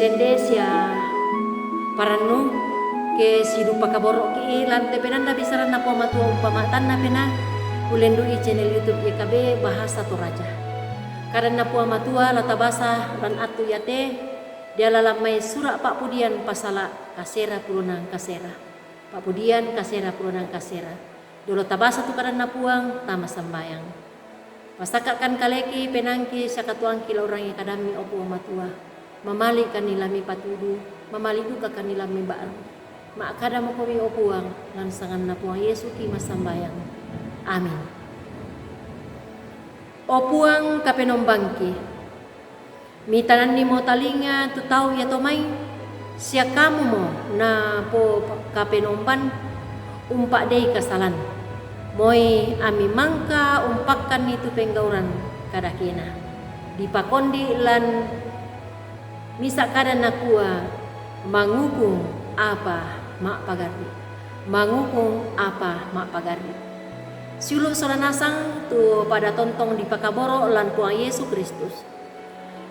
dende sia paranu ke sidu pakaborok ki lante penanda bisaran na po matua umpamatan na pena ulendu i channel YouTube YKB Bahasa Toraja. Karena po matua latabasa ran atu yate dia lalamai surah Pak Pudian pasala kasera pulunang kasera. Pak Pudian kasera pulunang kasera. Dolo tabasa tu karena puang tama sambayang. Pasakakan kaleki penangki sakatuang kila orang yang kadami opo matua. Mamali kanilami patudu, mamali duka kanilami baru. Maakada mo kami opuang lansangan na puang Yesu ki masambayang. Amin. Opuang kapenombangki. Mitanan ni mo talinga tutaw ya tomay. Siya kamu mo na po kapenomban umpak day kasalan. Moy ami mangka umpakkan itu penggauran kadakina. Dipakondi lan misa kada nakua mangukung apa mak pagari. Mangukung apa mak pagari. Siulu solanasang tu pada tontong di pakaboro lan puang Yesus Kristus.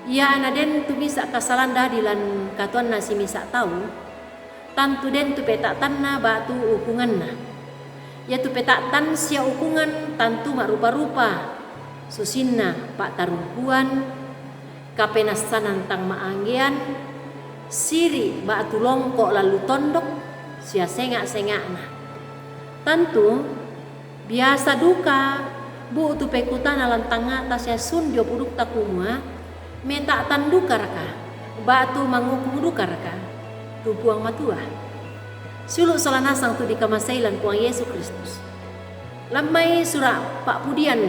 Ia anaden tu misa kasalanda di lan katuan nasi misa tahu. Tantu den tu petatan na batu ukungan na. Ya tu petatan sia ukungan tantu mak rupa-rupa. Susinna pak tarumpuan. Kapenasanan tang maanggian. Siri batu longkok lalu tondok. Sia sengak-sengak na. Tantu biasa duka bu tu pekutan alam tangga tasya sundio puduk takumua. Meta tanduka raka. Batu mangukum duka raka. Tu puang matua. Suluk solanasang tu di kamasailan puang Yesus Kristus. Lamai surah Pak Pudian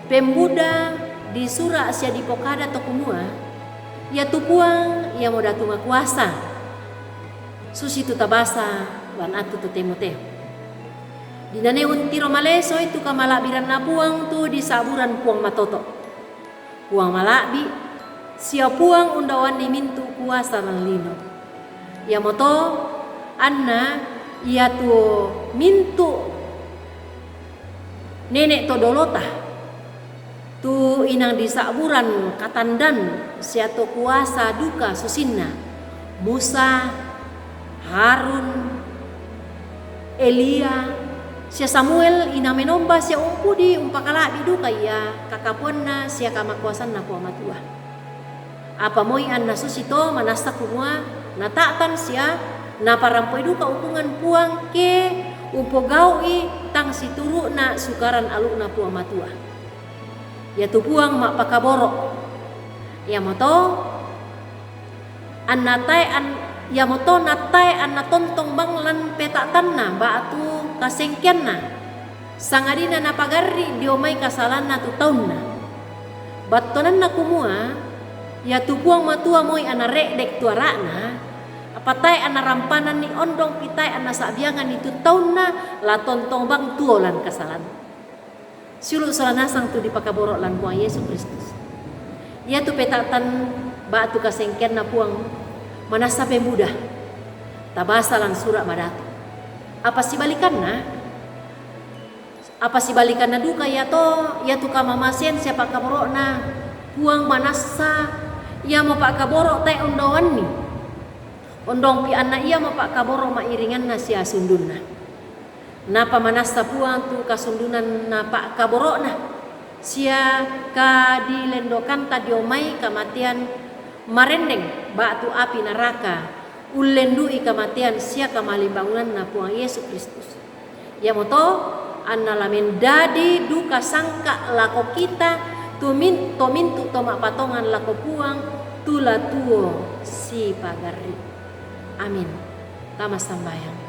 pembuda di surah sia di pokada tokumua. Ya tu puang ya mau datunga kuasa. Susi tu tabasa wan atu tu Timoteo. Di nane untiro maleso itu kamalabiran na puang tu di saburan puang matoto. Puang malabi sia puang undawan ni mintu kuasa ng lino. Ya moto anna ia tu mintu nenek to dolota tu inang di saburan katandan sia to kuasa duka susinna Musa, Harun, Elia, sia Samuel ina menomba sia umpudi umpakala biduka ia kakapuanna sia kamakuasan na po matua. Apa moy an nasusito manasta kumua natatan sia na parampoi duka ukungan puang ke upogawi tang situru na sukaran aluk na puang matua. Ya tu puang mak pakaboro. Ya moto an natai an ya moto natai an natontong banglan petatan na batu kasengkian na. Sangadina na pagarri diomay kasalan na tu taon na. Batonan na kumua ya tubuang matua moy anarek dek tuara na apatay anarampanan ni ondong pitay anasabiangan itu taon na la tontong bang tuolan kasalan. Sulu salanasang tu dipakaborok lan puang Yesus Kristus. Ya tu petatan batu kasengkian na puang manasa pemuda. Tabasa lan surat madatu. Apa si balikan na? Apa si balikan na duka ya tu kamamasen siapa kaborok na puang manasa ia mau pak kaborok tay ondoan ni. Ondong pi anak ia mau pak kaborok mairingan na sia sundun na. Napa manasa puang tu kasundunan na pak kaborok na. Sia ka dilendokan tadiomai kamatian marendeng batu api neraka. Ulendui kamatian sia kamalimbangunan na puang Yesus Kristus. Ya moto anna lamen dadi duka sangka lako kita tomintu tomak patongan lako puang tula tuo si pagari. Amin. Tama sambayang.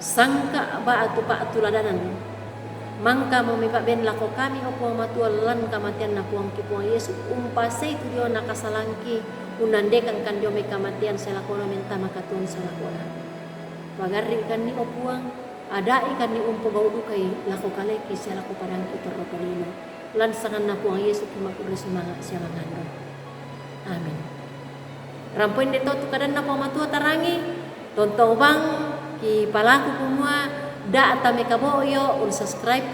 Sangka batu pak tuladanan. Mangka memipak ben lako kami opo matua lan kamatian na puang ki puang Yesus umpasay tu dio nakasalangki unandekan kan dio may kamatian selakona menta makatun selakona. Pagari kan ni opuang ada ikan ni umpo bau dukai lako kaleki selako padang kita rokalino. Lansangan na puang Yesus kimakuri semangat siya mangandong. Amin. Rampoin dito tu kadan na puang matua tarangi. Tontong bang ki palaku kumua da atame kaboyo un subscribe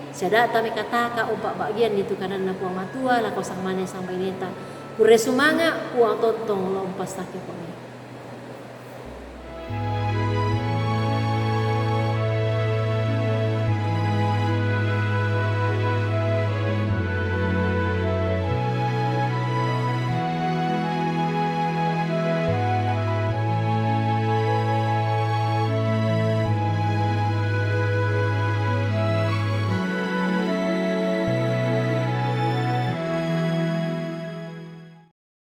Siada ta me kataka umpak bagian itu kanan na puang matua la kau sang mane sang baineta. Kure sumanga puang tontong lompas take